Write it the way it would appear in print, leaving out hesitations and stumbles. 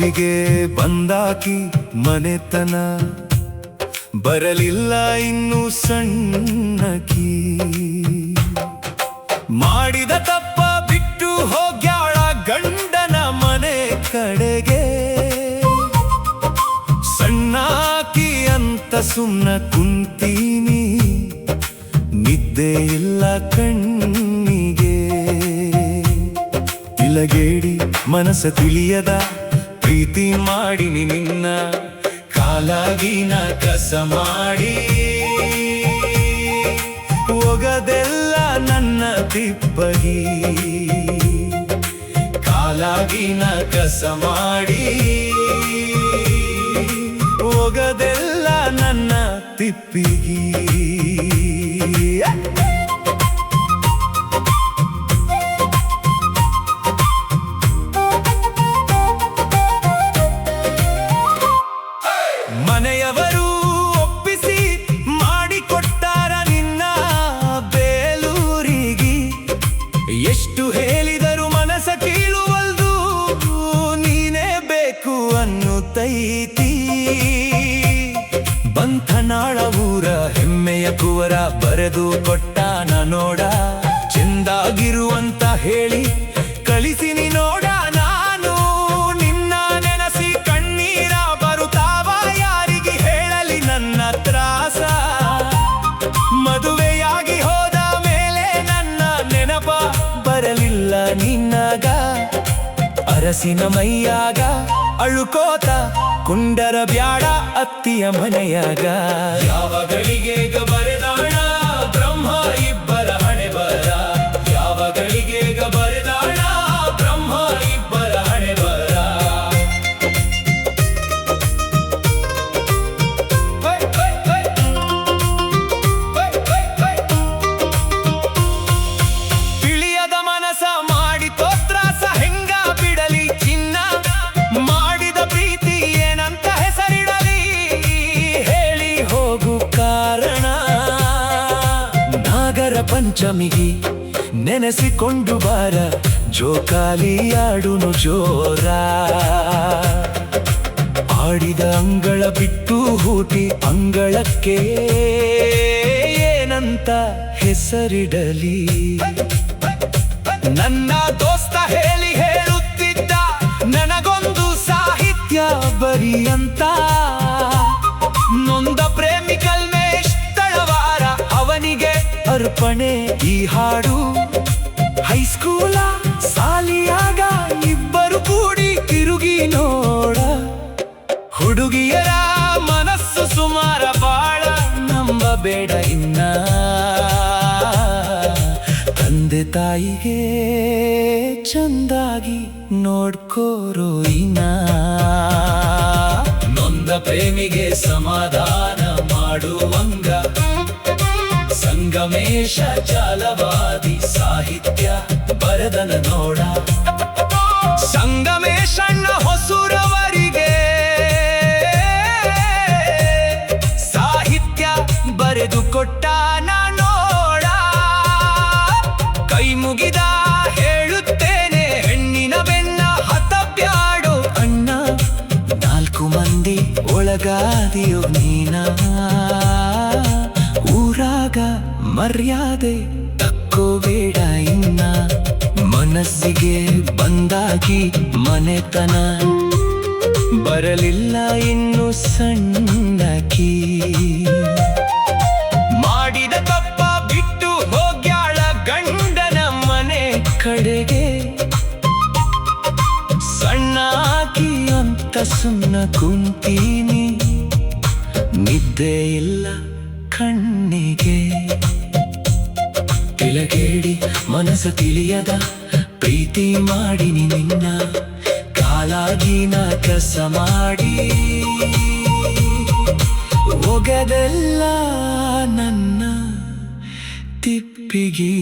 ಮನಸ್ಸಿಗೆ ಬಂದಾಕಿ ಮನೆತನ ಬರಲಿಲ್ಲ ಇನ್ನು ಸಣ್ಣಕಿ ಮಾಡಿದ ತಪ್ಪ ಬಿಟ್ಟು ಹೋಗ್ಯಾಳ ಗಂಡನ ಮನೆ ಕಡೆಗೆ ಸಣ್ಣಾಕಿ ಅಂತ ಸುಮ್ಮನ ಕುಂತೀನಿ ನಿದ್ದೆ ಇಲ್ಲ ಕಣ್ಣಿಗೆ ತಿಲಗೇಡಿ ಮನಸ್ಸ ತಿಳಿಯದ ಪ್ರೀತಿ ಮಾಡಿನಿ ನಿನ್ನ ಕಾಲಾಗಿನ ಕಸ ಮಾಡಿ ಹೋಗದೆಲ್ಲ ನನ್ನ ತಿಪ್ಪಗಿ ಕಾಲಾಗಿನ ಕಸ ಮಾಡಿ ಹೋಗದೆಲ್ಲ ನನ್ನ ತಿಪ್ಪಿಗಿ ಮನೆಯವರು ಒಪ್ಪಿಸಿ ಮಾಡಿಕೊಟ್ಟಾರ ನಿನ್ನ ಬೇಲೂರಿಗೆ ಎಷ್ಟು ಹೇಳಿದರು ಮನಸ ಕೀಳುವಲ್ದು ನೀನೇ ಬೇಕು ಅನ್ನುತ್ತೈತಿ ಬಂಧನಾಳ ಊರ ಹೆಮ್ಮೆಯ ಕುವರ ಬರೆದು ಕೊಟ್ಟಾನ ನೋಡ ಚೆಂದಾಗಿರುವಂತ ಹೇಳಿ ಕಳಿಸಿನಿ ನೋಡ ನಾನು ನಿನ್ನ ನೆನಸಿ ಕಣ್ಣೀರ ಬರುತ್ತಾವ ಯಾರಿಗೆ ಹೇಳಲಿ ನನ್ನ ತ್ರಾಸ ಮದುವೆಯಾಗಿ ಹೋದ ಮೇಲೆ ನನ್ನ ನೆನಪ ಬರಲಿಲ್ಲ ನಿನ್ನಗ ಅರಸಿನ ಮೈಯಾಗ ಅಳುಕೋತ ಕುಂಡರ ಬ್ಯಾಡ ಅತ್ತಿಯ ಮನೆಯಾಗ ಯಾವ ಗಳಿಗೆಗ ಬರೆದಾಣ ಬ್ರಹ್ಮ ಇಬ್ಬರ ಹಣೆ ಬರ ಯಾವ ಗಳಿಗೆಗ ಬರೆದಾಣ ಬ್ರಹ್ಮ ಇಬ್ಬರ ಹಣೆ ಬರ ತಿಳಿಯದ ಮನಸ ಮಾಡಿ ತೋತ್ರಾಸ ಹೆಂಗ ಬಿಡಲಿ ಚಿನ್ನ ಮಾಡಿದ ಪ್ರೀತಿ ಏನಂತ ಹೆಸರಿಡಲಿ ಹೇಳಿ ಹೋಗು ಕಾರಣ ನಾಗರ ಪಂಚಮಿಗೆ ನೆನೆಸಿಕೊಂಡು ಬಾರ ಜೋಕಾಲಿ ಆಡುನು ಜೋರ ಆಡಿದ ಅಂಗಳ ಬಿಟ್ಟು ಹೂಟಿ ಅಂಗಳಕ್ಕೆ ಏನಂತ ಹೆಸರಿಡಲಿ ನನ್ನ ದೋಸ್ತ ಹೇಳಿ ಹೇಳುತ್ತಿದ್ದ ನನಗೊಂದು ಸಾಹಿತ್ಯ ಬರಿ ಅಂತ ನೊಂದ ಪ್ರೇಮಿಕಲ್ ಮೇಷ್ ತಳವಾರ ಅವನಿಗೆ ಅರ್ಪಣೆ ಈ ಹಾಡು ಹೈಸ್ಕೂಲ ಸಾಲಿಯಾಗ ಇಬ್ಬರು ಕೂಡಿ ತಿರುಗಿ ನೋಡ ಹುಡುಗಿಯರ ಮನಸ್ಸು ಸುಮಾರ ಬಾಳ ನಂಬಬೇಡ ಇನ್ನ ತಂದೆ ತಾಯಿಗೆ ಚಂದಾಗಿ ನೋಡ್ಕೋರೋ ಇನ್ನ ನೊಂದ ಪ್ರೇಮಿಗೆ ಸಮಾಧಾನ ಮಾಡುವಂಗ ಸಂಗಮೇಶ ಜಾಲವಾದಿ ಸಾಹಿತ್ಯ ಬರದನ ನೋಡ ಸಂಗಮೇಶಣ್ಣ ಹೊಸೂರವರಿಗೆ ಸಾಹಿತ್ಯ ಬರೆದು ಕೊಟ್ಟಾನ ನೋಡ ಕೈ ಮುಗಿದ ಹೇಳುತ್ತೇನೆ ಹೆಣ್ಣಿನ ಬೆನ್ನ ಹತಬ್ಯಾಡೋ ಅಣ್ಣ ನಾಲ್ಕು ಮಂದಿ ಒಳಗಾದಿಯೋ ನೀನ ಊರಾಗ ಮರ್ಯಾದೆ ತಕ್ಕೋಬೇಡ ಇನ್ನ ಮನಸ್ಸಿಗೆ ಬಂದಾಗಿ ಮನೆತನ ಬರಲಿಲ್ಲ ಇನ್ನು ಸಣ್ಣಕಿ ಮಾಡಿದ ತಪ್ಪ ಬಿಟ್ಟು ಹೋಗ್ಯಾಳ ಗಂಡನ ಮನೆ ಕಡೆಗೆ ಸಣ್ಣಾಕಿ ಅಂತ ಸುಮ್ಮನ ಕುಂತೀನಿ ನಿದ್ದೆ ಇಲ್ಲ ಕಣ್ಣಿಗೆ ತಿಲಗೇಡಿ ಮನಸ್ಸ ತಿಳಿಯದ ಪ್ರೀತಿ ಮಾಡಿನಿ ನಿನ್ನ ಕಾಲಾಗಿನ ಕಸ ಮಾಡಿ ಹೋಗದೆಲ್ಲ ನನ್ನ ತಿಪ್ಪಿಗೆ